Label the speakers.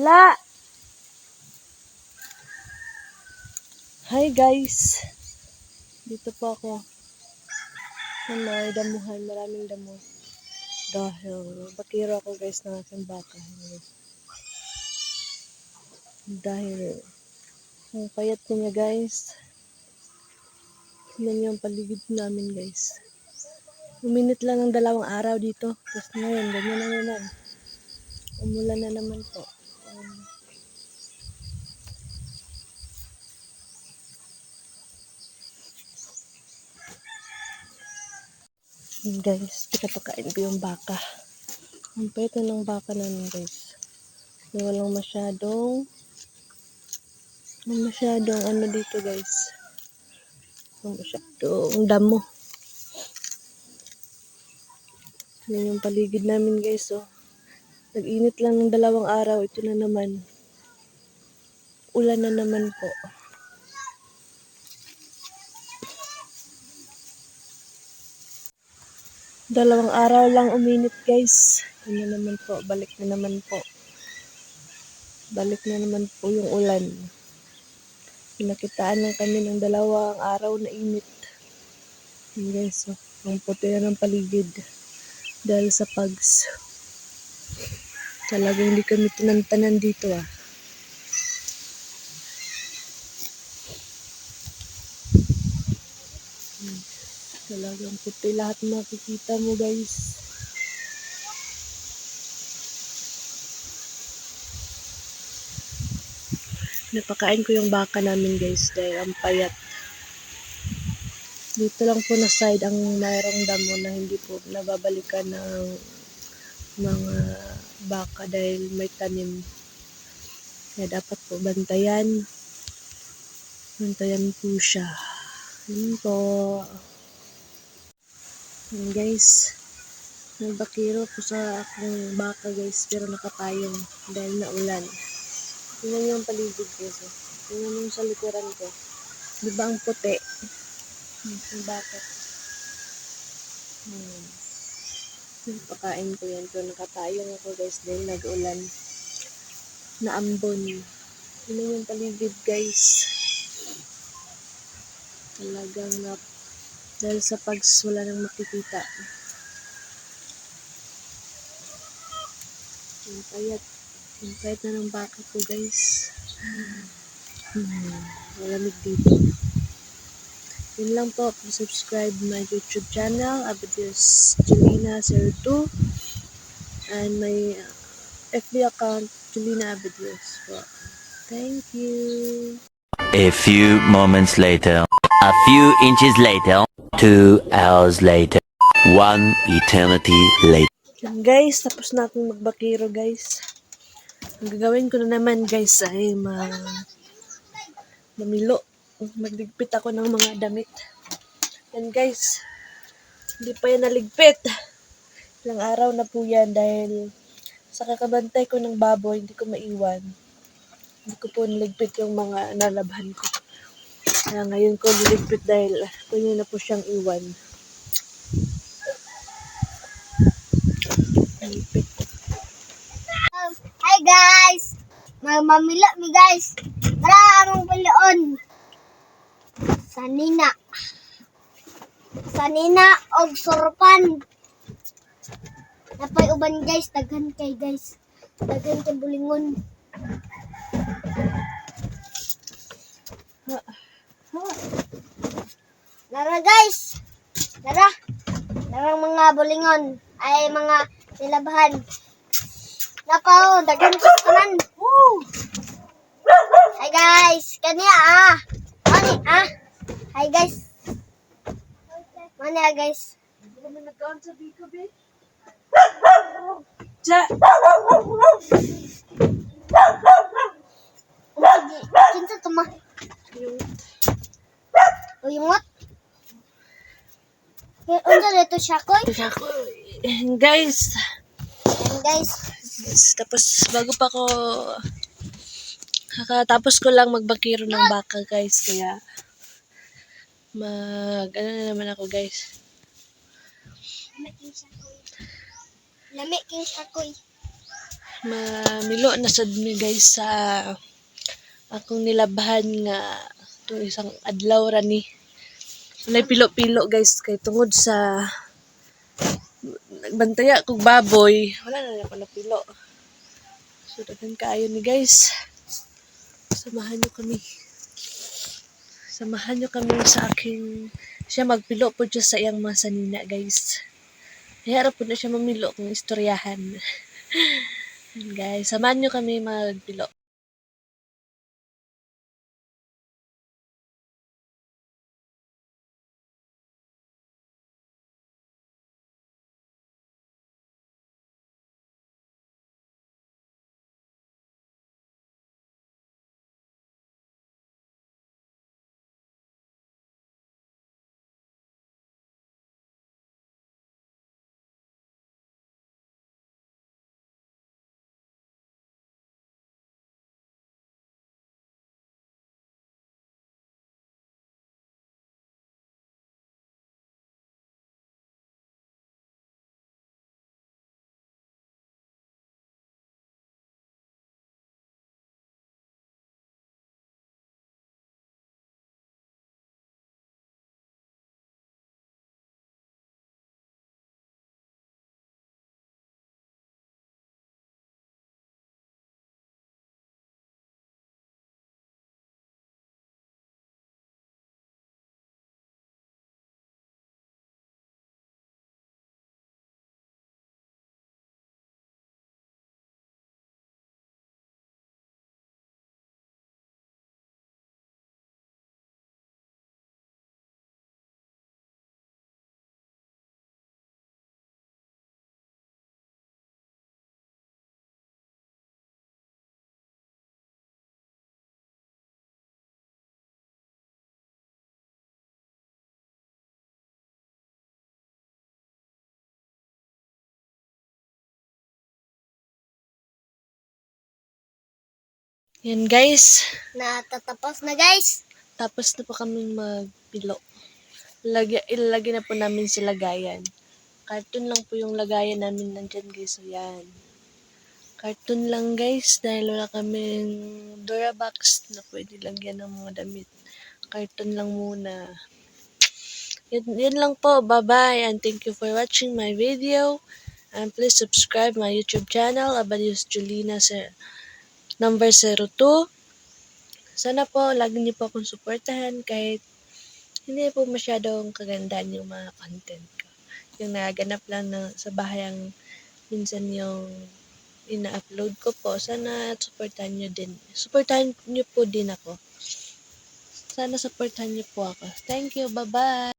Speaker 1: Wala. Hi guys. Dito po ako. Sa may damuhan. Maraming damo. Dahil bakiro ako guys ng aking baka. Dahil ang payat niya guys. Tingnan niyo ang paligid namin guys. Uminit lang ng 2 araw dito. Tapos ngayon, ganyan na naman. Umulan na naman po. Guys, pinapakain ko yung baka. Ang payat na ng baka namin guys. Walang masyadong ano dito guys. Walang masyadong damo. Yan yung paligid namin guys. Oh. Nag-init lang ng 2 araw. Ito na naman. Ulan na naman po. Dalawang araw lang uminit guys. Ito na naman po. Balik na naman po. Balik na naman po yung ulan. Pinakitaan lang kami ng 2 araw na init. Yan guys. Oh. Ang puti na ng paligid. Dahil sa pags. Talagang hindi kami tinantanan dito ah. Talagang puti lahat makikita mo guys. Napakain ko yung baka namin guys dahil ang payat. Dito lang po na side ang mayroong damo na hindi po nababalikan ng mga baka dahil may tanim. Kaya dapat po bantayan. Bantayan po siya. Yun po. Yun guys. Nagbakiro po sa akong baka guys pero nakapayong dahil naulan. Tingnan yung paligid guys. Tingnan yung sa likuran ko. Di ba ang puti? Bakit? Pakain ko yan. So, nakatayong ako guys dahil nag-ulan. Naambon. Tingnan yung paligid guys. Talagang dahil sa pags wala nang makikita. Yung payat. Yung payat na ng baka ko guys. Malamig dito. Yun lang po. Subscribe my YouTube channel, Abadios Jelina02. And my FB account, Jelina Abadios po. Thank you.
Speaker 2: A few moments later. A few inches later. 2 hours later. 1 eternity later.
Speaker 1: Yan guys, tapos na akong magbakiro guys. Ang gagawin ko na naman guys ay mamilo. Magligpit ako ng mga damit. Yan guys. Hindi pa yan naligpit. Ilang araw na po yan dahil sa kakabantay ko ng baboy, hindi ko maiwan. Hindi ko po niligpit yung mga nalabhan ko. Kaya ngayon ko niligpit dahil pwede na po siyang iwan. Niligpit.
Speaker 3: Hi guys! Mamilo mi guys. Tara among pilion. Sanina. Sanina og sorpan. Napay uban guys, daghan kay guys. Daghan kay bulingon. Tara guys. Tara. Darang mga bulingon ay mga nilabahan. Nakaw, daghan ko sa kanan. Woo! Hi guys, kaniya Mani Hi guys. Mani guys.
Speaker 1: Ja!
Speaker 3: Kinsa to ma? Yung what? Unsa dito siya koy?
Speaker 1: Guys.
Speaker 3: Ayan guys.
Speaker 1: Yes, tapos bago pa ako kakatapos ko lang magbakiro ng baka guys kaya ano na naman ako guys.
Speaker 3: Lami king siya koy.
Speaker 1: Mamilo na sad mi guys sa akong nilabahan nga to isang adlaw ra ni. Walay pilo-pilo guys kay tungod sa nagbantaya kog baboy, wala na ako napilo. So daghan kaayo ni guys. Samahan niyo kami. Samahan niyo kami sa aking siya magpilo po siya sa iyang mga sanina guys. Hayara po na siya mamilo kung istoryahan. Guys, samahan niyo kami magpilo. Yan guys,
Speaker 3: Natatapos na guys.
Speaker 1: tapos na po kami magpilo. Ilalagay na po namin sa lagayan. Carton lang po yung lagayan namin nandyan guys. So yan. Carton lang guys dahil wala kaming Durabox na pwede lagyan ng mga damit. Carton lang muna. Yan lang po. Bye-bye and thank you for watching my video. And please subscribe my YouTube channel, Abadius Julina number 02. Sana po lagi niyo po akong suportahan kahit hindi po masyadong kagandahan yung mga content ko. Yung naganap lang na sa bahay ang minsan yung ina-upload ko po. Sana suportahan niyo din. Suportahan niyo po din ako. Sana suportahan niyo po ako. Thank you. Bye-bye.